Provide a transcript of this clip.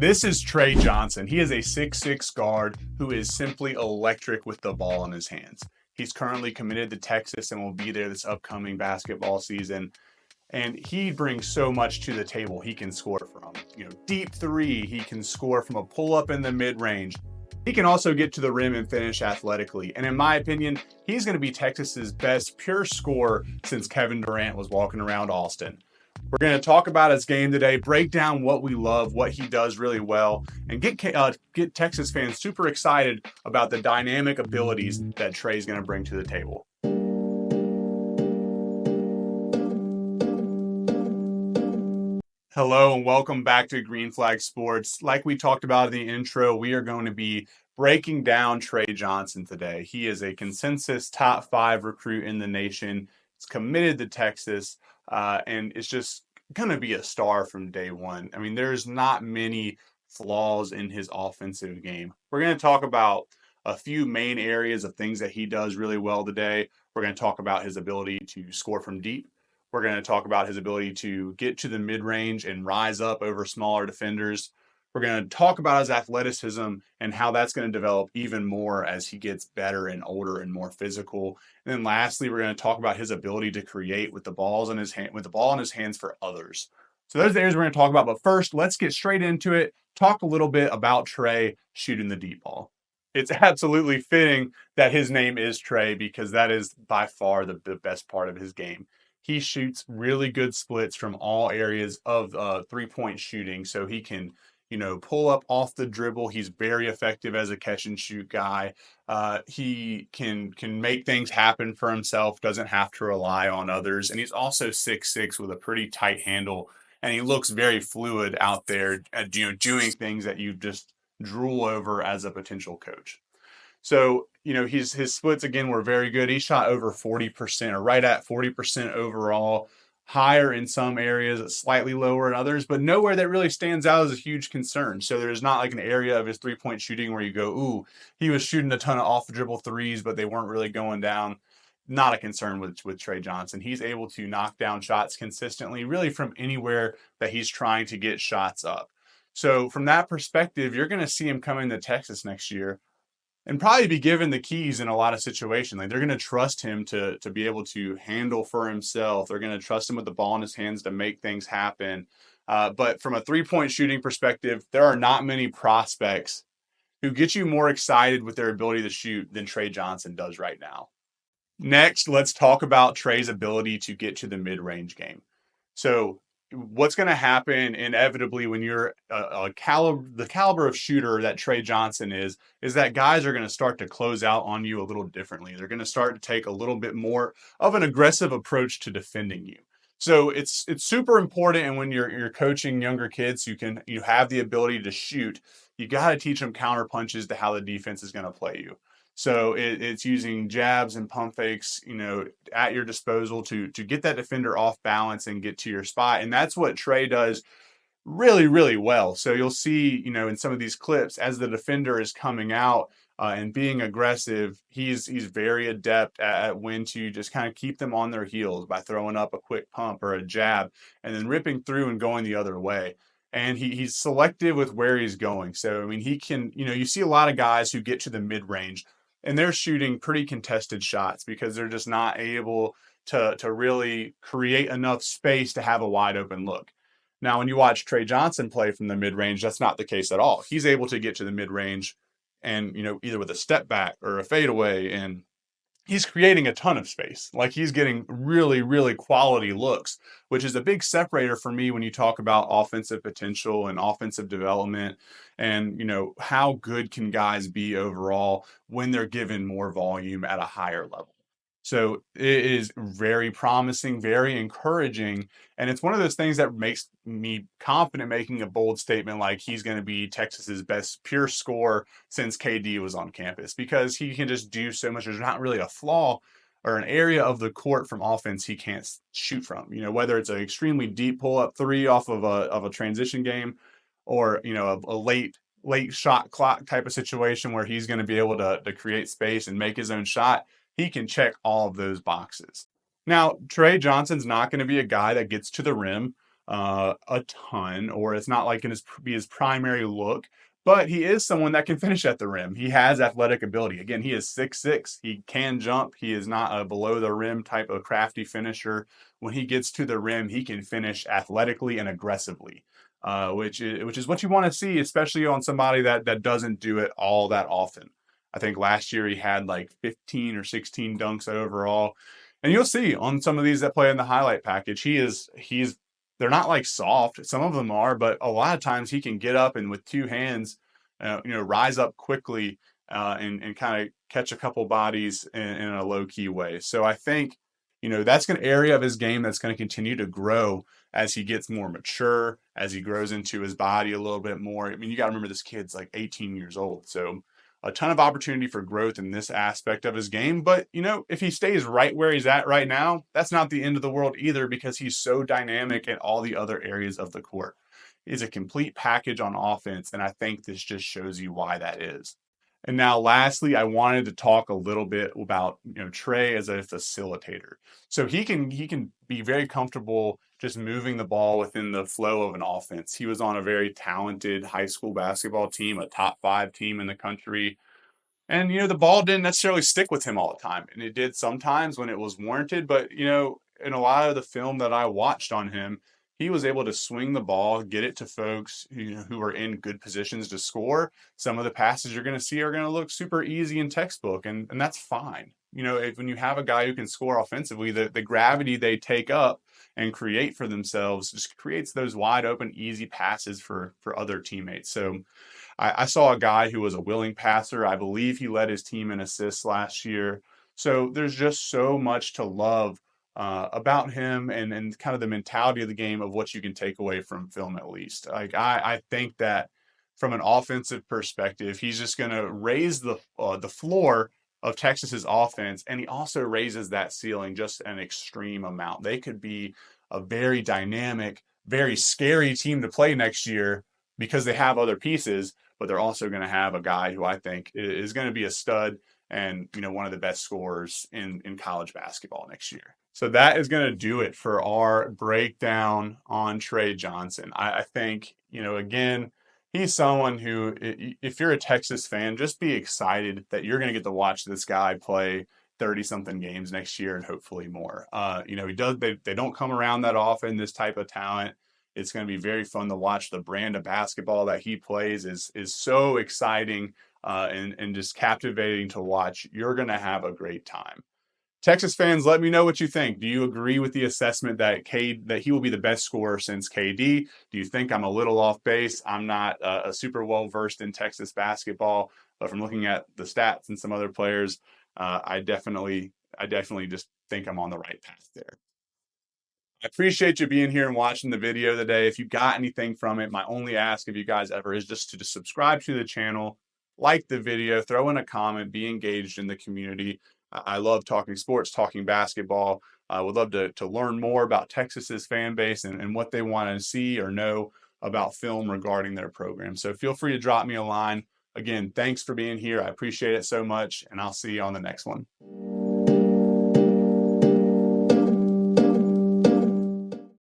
This is Tre Johnson. He is a 6'6" guard who is simply electric with the ball in his hands. He's currently committed to Texas and will be there this upcoming basketball season. And he brings so much to the table. He can score from, deep three. He can score from a pull-up in the mid-range. He can also get to the rim and finish athletically. And in my opinion, he's going to be Texas's best pure scorer since Kevin Durant was walking around Austin. We're going to talk about his game today, break down what we love, what he does really well, and get Texas fans super excited about the dynamic abilities that Tre's going to bring to the table. Hello and welcome back to Green Flag Sports. Like we talked about in the intro, we are going to be breaking down Tre Johnson today. He is a consensus top 5 recruit in the nation. He's committed to Texas. And it's just going to be a star from day one. I mean, there's not many flaws in his offensive game. We're going to talk about a few main areas of things that he does really well today. We're going to talk about his ability to score from deep. We're going to talk about his ability to get to the mid-range and rise up over smaller defenders. We're going to talk about his athleticism and how that's going to develop even more as he gets better and older and more physical. And then lastly, we're going to talk about his ability to create with the ball in his hands for others. So those are the areas we're going to talk about. But first, let's get straight into it. Talk a little bit about Tre shooting the deep ball. It's absolutely fitting that his name is Tre because that is by far the best part of his game. He shoots really good splits from all areas of three-point shooting, so he can pull up off the dribble. He's very effective as a catch and shoot guy. He can make things happen for himself, doesn't have to rely on others. And he's also 6'6" with a pretty tight handle. And he looks very fluid out there at, doing things that you just drool over as a potential coach. So, his splits, again, were very good. He shot over 40% or right at 40% overall. Higher in some areas, slightly lower in others, but nowhere that really stands out as a huge concern. So there's not like an area of his three-point shooting where you go, ooh, he was shooting a ton of off-the-dribble threes, but they weren't really going down. Not a concern with Tre Johnson. He's able to knock down shots consistently, really from anywhere that he's trying to get shots up. So from that perspective, you're going to see him coming to Texas next year and probably be given the keys in a lot of situations. Like they're going to trust him to be able to handle for himself. They're going to trust him with the ball in his hands to make things happen. But from a three-point shooting perspective, there are not many prospects who get you more excited with their ability to shoot than Tre Johnson does right now. Next, let's talk about Tre's ability to get to the mid-range game. So what's going to happen inevitably when you're the caliber of shooter that Tre Johnson is that guys are going to start to close out on you a little differently. They're going to start to take a little bit more of an aggressive approach to defending you. So it's super important. And when you're coaching younger kids, you have the ability to shoot. You got to teach them counter punches to how the defense is going to play you. So it's using jabs and pump fakes, at your disposal to get that defender off balance and get to your spot. And that's what Tre does really, really well. So you'll see, in some of these clips, as the defender is coming out and being aggressive, he's very adept at when to just kind of keep them on their heels by throwing up a quick pump or a jab and then ripping through and going the other way. And he's selective with where he's going. So, I mean, he can, you see a lot of guys who get to the mid-range and they're shooting pretty contested shots because they're just not able to really create enough space to have a wide open look. Now, when you watch Tre Johnson play from the mid-range, that's not the case at all. He's able to get to the mid-range and, either with a step back or a fadeaway, and he's creating a ton of space. Like he's getting really, really quality looks, which is a big separator for me when you talk about offensive potential and offensive development and, how good can guys be overall when they're given more volume at a higher level. So it is very promising, very encouraging. And it's one of those things that makes me confident making a bold statement like he's going to be Texas's best pure scorer since KD was on campus because he can just do so much. There's not really a flaw or an area of the court from offense he can't shoot from, whether it's an extremely deep pull-up three off of a transition game or, a late shot clock type of situation where he's going to be able to create space and make his own shot. He can check all of those boxes. Now, Tre Johnson's not going to be a guy that gets to the rim a ton, or it's not like going to be his primary look. But he is someone that can finish at the rim. He has athletic ability. Again, he is 6'6". He can jump. He is not a below the rim type of crafty finisher. When he gets to the rim, he can finish athletically and aggressively, which is what you want to see, especially on somebody that doesn't do it all that often. I think last year he had like 15 or 16 dunks overall. And you'll see on some of these that play in the highlight package, he's they're not like soft. Some of them are, but a lot of times he can get up and with two hands, rise up quickly and kind of catch a couple bodies in a low key way. So I think, that's an area of his game that's going to continue to grow as he gets more mature, as he grows into his body a little bit more. I mean, you got to remember this kid's like 18 years old. So a ton of opportunity for growth in this aspect of his game. But, if he stays right where he's at right now, that's not the end of the world either because he's so dynamic in all the other areas of the court. He's a complete package on offense. And I think this just shows you why that is. And now, lastly, I wanted to talk a little bit about Tre as a facilitator. So he can be very comfortable just moving the ball within the flow of an offense. He was on a very talented high school basketball team, a top 5 team in the country. And, the ball didn't necessarily stick with him all the time. And it did sometimes when it was warranted. But, in a lot of the film that I watched on him, he was able to swing the ball, get it to folks who are in good positions to score. Some of the passes you're going to see are going to look super easy in textbook, and that's fine. When you have a guy who can score offensively, the gravity they take up and create for themselves just creates those wide open, easy passes for other teammates. So I saw a guy who was a willing passer. I believe he led his team in assists last year. So there's just so much to love about him and kind of the mentality of the game of what you can take away from film, at least. Like I think that from an offensive perspective, he's just going to raise the floor of Texas's offense, and he also raises that ceiling just an extreme amount. They could be a very dynamic, very scary team to play next year because they have other pieces, but they're also going to have a guy who I think is going to be a stud and one of the best scorers in college basketball next year. So that is going to do it for our breakdown on Tre Johnson. I think, again, he's someone who, if you're a Texas fan, just be excited that you're going to get to watch this guy play 30 something games next year and hopefully more. He does, they don't come around that often, this type of talent. It's going to be very fun to watch. The brand of basketball that he plays is so exciting and just captivating to watch. You're going to have a great time. Texas fans, let me know what you think. Do you agree with the assessment that that he will be the best scorer since KD? Do you think I'm a little off base? I'm not a super well versed in Texas basketball, but from looking at the stats and some other players, I definitely just think I'm on the right path there. I appreciate you being here and watching the video today. If you got anything from it, my only ask of you guys ever is just to subscribe to the channel, like the video, throw in a comment, be engaged in the community. I love talking sports, talking basketball. I would love to learn more about Texas's fan base and what they want to see or know about film regarding their program. So feel free to drop me a line. Again, thanks for being here. I appreciate it so much, and I'll see you on the next one.